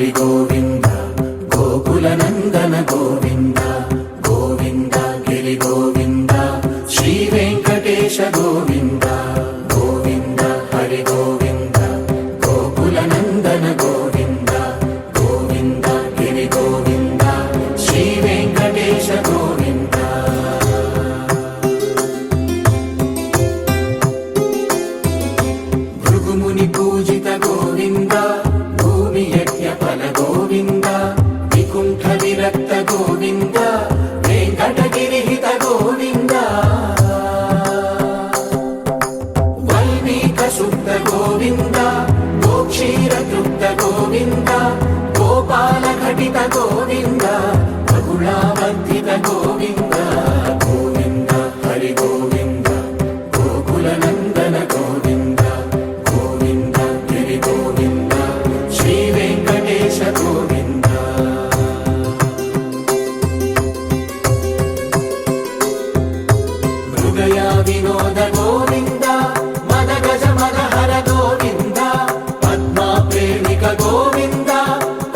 హరి గోవింద గోకుల నందన గోవింద గోవింద గిరి గోవింద శ్రీ వెంకటేశ గోవింద గోవింద హరి గోవింద గోకుల నందన గోవింద గోవింద గిరి గోవింద శ్రీ వెంకటేశ గోవింద భృగుముని పూజిత గోవింద భూమి యజ్ఞ ఫల గోవింద వికుంఠ విరక్త గోవింద వెంకటగిరిహిత గోవింద వల్మీక శుద్ధ గోవింద గోక్షీర తృప్త గోవింద గోపాల ఘటిత గోవింద బహుళావర్ధిత గోవింద గోవింద హరి గోవింద గోకుల నందన గోవింద గోవింద గిరి గోవింద శ్రీ వెంకటేశ గోవింద మృగయ వినోద గోవింద మద గజ మదహర గోవింద పద్మా ప్రేమిక గోవింద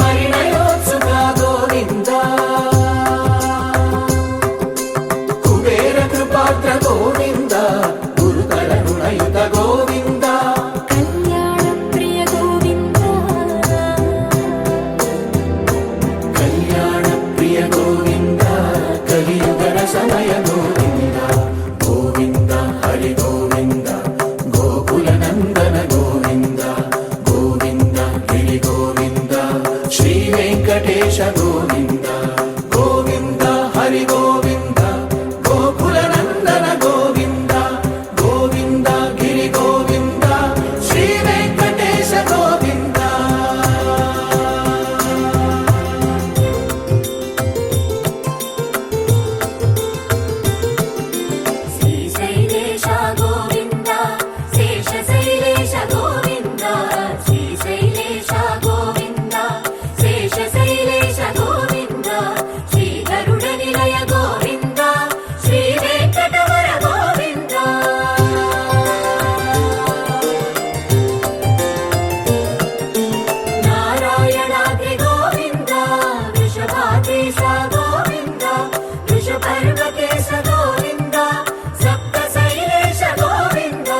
పరిణయోత్సుక గోవింద కుబేర కృపాత్ర గోవింద గురుతర రుణయుత గోవింద కళ్యాణ ప్రియ గోవింద కళ్యాణ ప్రియ గోవింద కలియుగ సమయ గోవింద గోవింద హరి గోవింద గోకుల నందన గోవింద గోవింద గిరి గోవింద శ్రీ వెంకటేశ గోవింద గోవింద హరి గోవింద గోకుల నందన గోవింద గోవింద గిరి గోవింద శ్రీ వెంకటేశ గోవింద శ్రీశైలేశ గోవింద శేషశైలేశ గోవింద శ్రీశైలేశ గోవింద శేషశైలేశ గోవింద శ్రీ గరుడ నిలయ గోవింద శ్రీ వెంకటవర గోవింద నారాయణాద్రి గోవింద వృషభాద్రీశ గోవింద వృషపర్వతేశ గోవింద సప్తశైలేశ గోవింద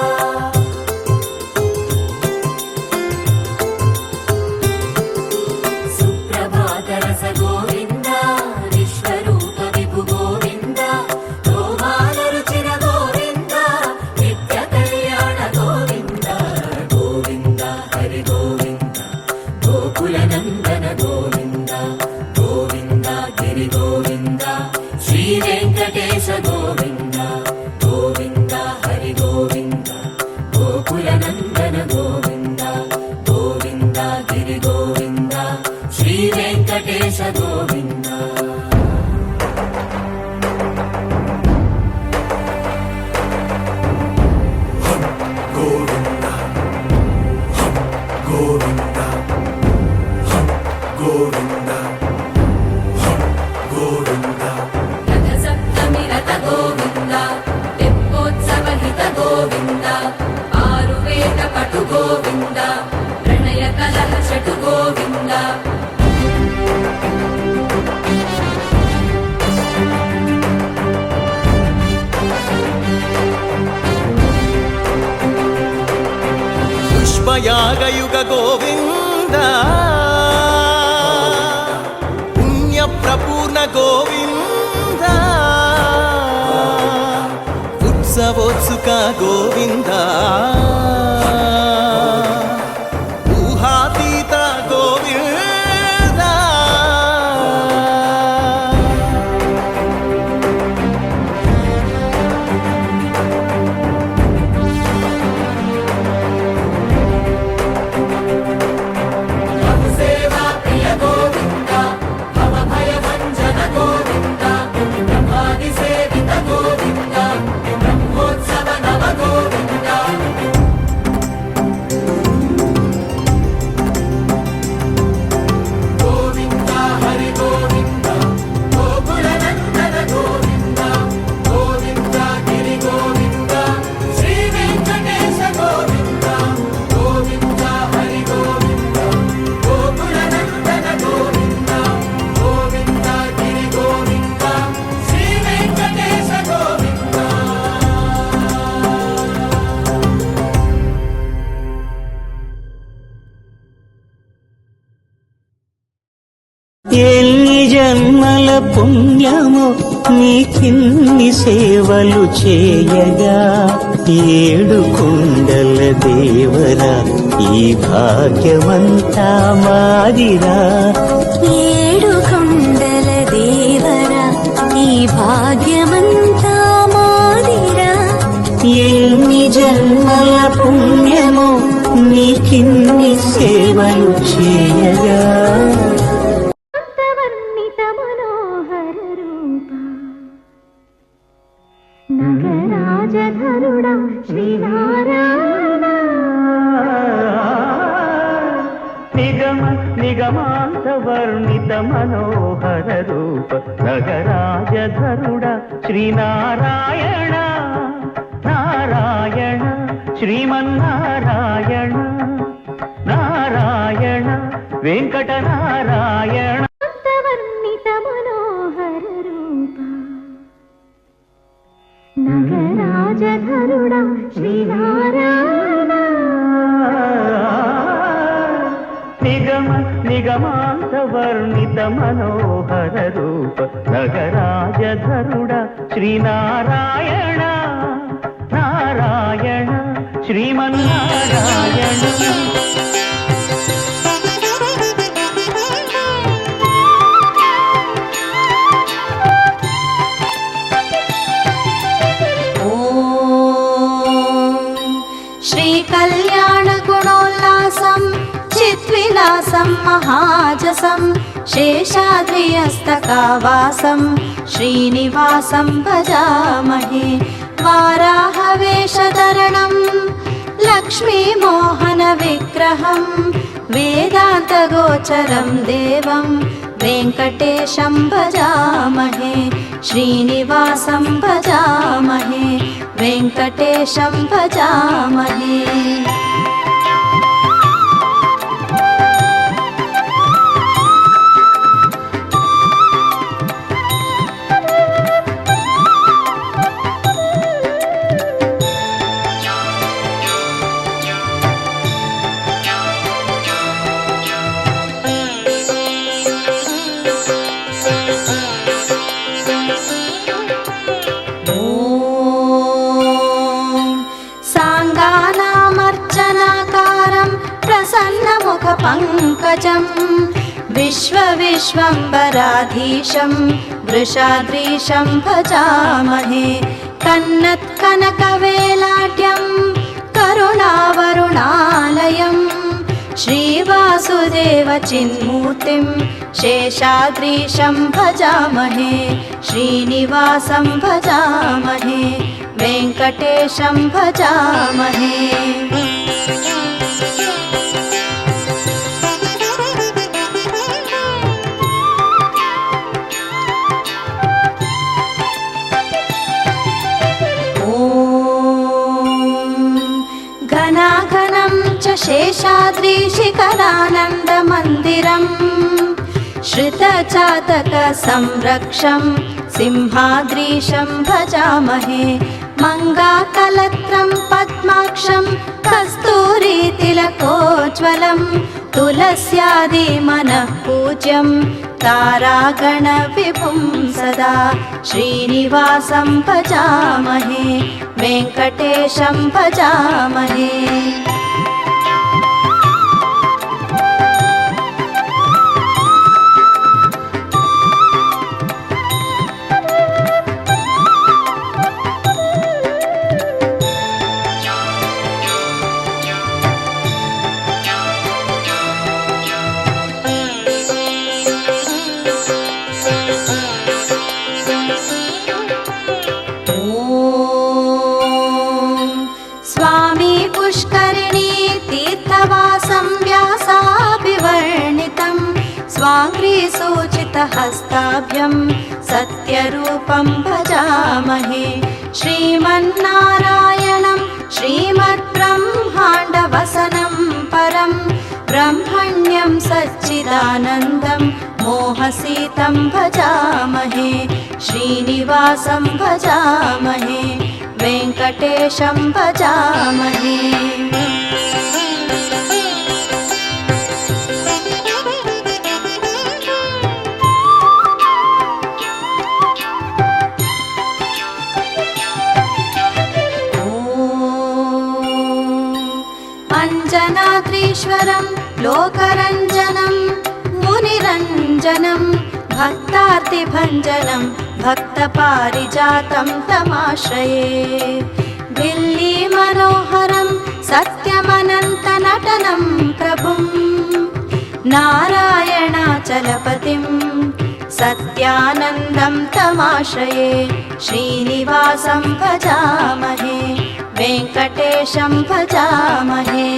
సుప్రభాతరస గోవింద విశ్వరూప విభు గోవింద గోమాల రుచిర గోవింద నిత్య కళ్యాణ గోవింద గోవింద హరి గోవింద గోకుల నందన గోవింద గోవింద గిరి గోవింద శ్రీ వెంకటేశ గోవింద గోవింద హరి గోవింద గోకుల నందన గోవింద గోవింద గిరి గోవింద శ్రీ వెంకటేశ గోవింద గోవింద గోవింద గోవింద గోవింద రథ సప్తమి రథ గోవింద తెప్పోత్సవ హిత గోవింద ఆరువేద పటు గోవింద ప్రణయ కలహ షటు గోవింద పుష్పయాగయుగ గోవింద పుణ్య ప్రపూర్ణ గోవింద ఉత్సవోత్సుక గోవింద ఊహాతీత గోవింద సేవా ప్రియ గోవింద భవ భయ భంజన గోవింద బ్రహ్మాది సేవిత గోవింద బ్రహ్మోత్సవ నవ గోవింద పుణ్యము నీకిన్ని సేవలు చేయగా ఏడు కొండల దేవరా ఈ భాగ్యమంతా మాదిరా ఏడు కొండల దేవరా ఈ భాగ్యమంతా మాదిరా ఎన్ని జన్మల పుణ్యము నీకిన్ని సేవలు చేయగా వర్ణిత మనోహర రూప నగరాజధరుడ శ్రీనారాయణ నిగమాంత వర్ణిత మనోహర రూప నగరాజధరుడ శ్రీనారాయణ నారాయణ శ్రీమన్నారాయణ నారాయణ వెంకట నారాయణ వర్ణిత మనోహర రూప నగరాజధరుడ శ్రీనారాయణ నిగమాంత వర్ణిత మనోహర రూప నగరాజధరుడ శ్రీనారాయణ నారాయణ శ్రీమన్నారాయణ श्रीकल्याणगुणोल्लासं चिद्विलासं महाजसं शेषाद्रिहस्तकावासं श्रीनिवासं भजामहे वाराहवेषधरणं लक्ष्मीमोहनविग्रहं वेदान्तगोचरं देवं वेङ्कटेशं भजामहे श्रीनिवासं भजामहे वेङ्कटेशं भजामहे पंकजं विश्वविश्वम्बराधीशं वृषाद्रीशं भजामहे कन्नत्कनकवेलाढ्यं करुणावरुणालयं श्रीवासुदेवचिन्मूर्तिं शेषाद्रीशं भजामहे श्रीनिवासं भजामहे वेङ्कटेशं भजामहे घनाघनं च शेषाद्रिशिखरानन्दमन्दिरम् श्रितचातकसंरक्षं सिंहाद्रीशं भजामहे मङ्गाकलत्रं पद्माक्षं कस्तूरीतिलकोज्ज्वलं तुलस्यादिमनः पूज्यं तारागणविभुं सदा श्रीनिवासं भजामहे वेङ्कटेशं भजामहे स्वामी पुष्करिणी तीर्थवासं व्यासाभिवर्णितं स्वाङ्घ्रिसूचितहस्ताभ्यं सत्यरूपं भजामहे श्रीमन्नारायणं श्रीमद्ब्रह्माण्डवसनं परं ब्रह्मण्यं सच्चिदानन्दं मोहसीतं भजामहे श्रीनिवासं भजामहे वेङ्कटेशं भजामहे लोकैश्वरं लोकरञ्जनं मुनिरञ्जनं भक्तार्तिभञ्जनं भक्तपारिजातं तमाश्रये दिल्ली मनोहरं सत्यमनन्तनटनं प्रभुं नारायणाचलपतिं सत्यानन्दं तमाश्रये श्रीनिवासं भजामहे वेङ्कटेशं भजामहे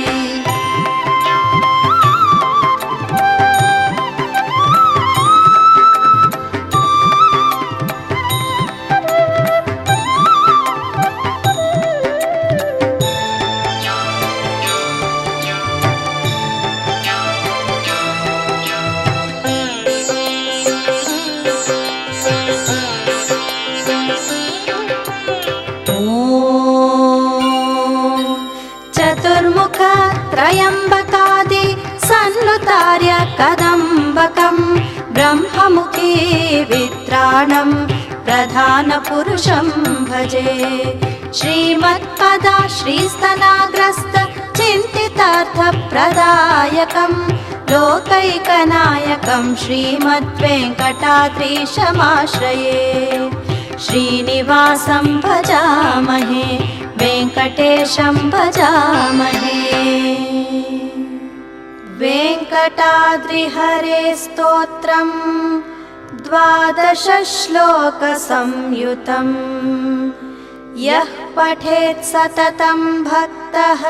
चतुर्मुख त्रयम्बकादि सन्नुतार्य कदम्बकं ब्रह्ममुखी वित्राणं प्रधानपुरुषं भजे श्रीमत्पदा श्रीस्तनाग्रस्त चिन्तितार्थप्रदायकं लोकैकनायकं श्रीमद्वेङ्कटाद्रीशमाश्रये श्रीनिवासं भजामहे वेङ्कटेशं भजामहे वेङ्कटाद्रिहरे स्तोत्रं 12 श्लोकसंयुतं यः पठेत् सततं भक्तः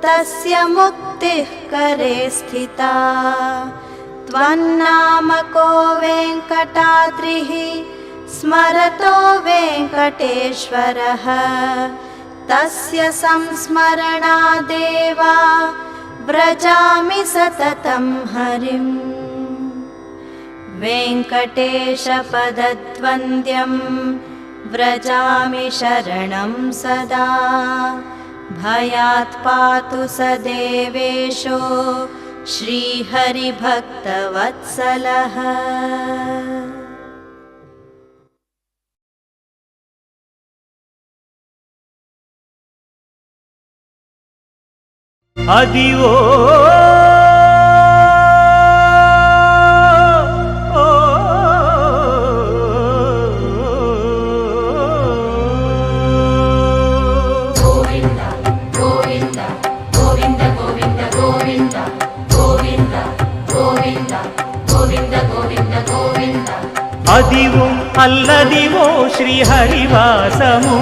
तस्य मुक्तिः करे स्थिता त्वन्नामको वेङ्कटाद्रिः स्मरतो वेङ्कटेश्वरः तस्य संस्मरणादेव व्रजामि सततं हरिम् वेङ्कटेशपदद्वन्द्यं व्रजामि शरणं सदा भयात् पातु स देवेशो श्रीहरिभक्तवत्सलः अदिवो गोविन्द गोविन्द गोविन्द गोविन्द गोविन्द गोविन्द गोविन्द गोविन्द गोविन्द गोविन्द अदिवो अल्लदिवो श्रीहरिवासमु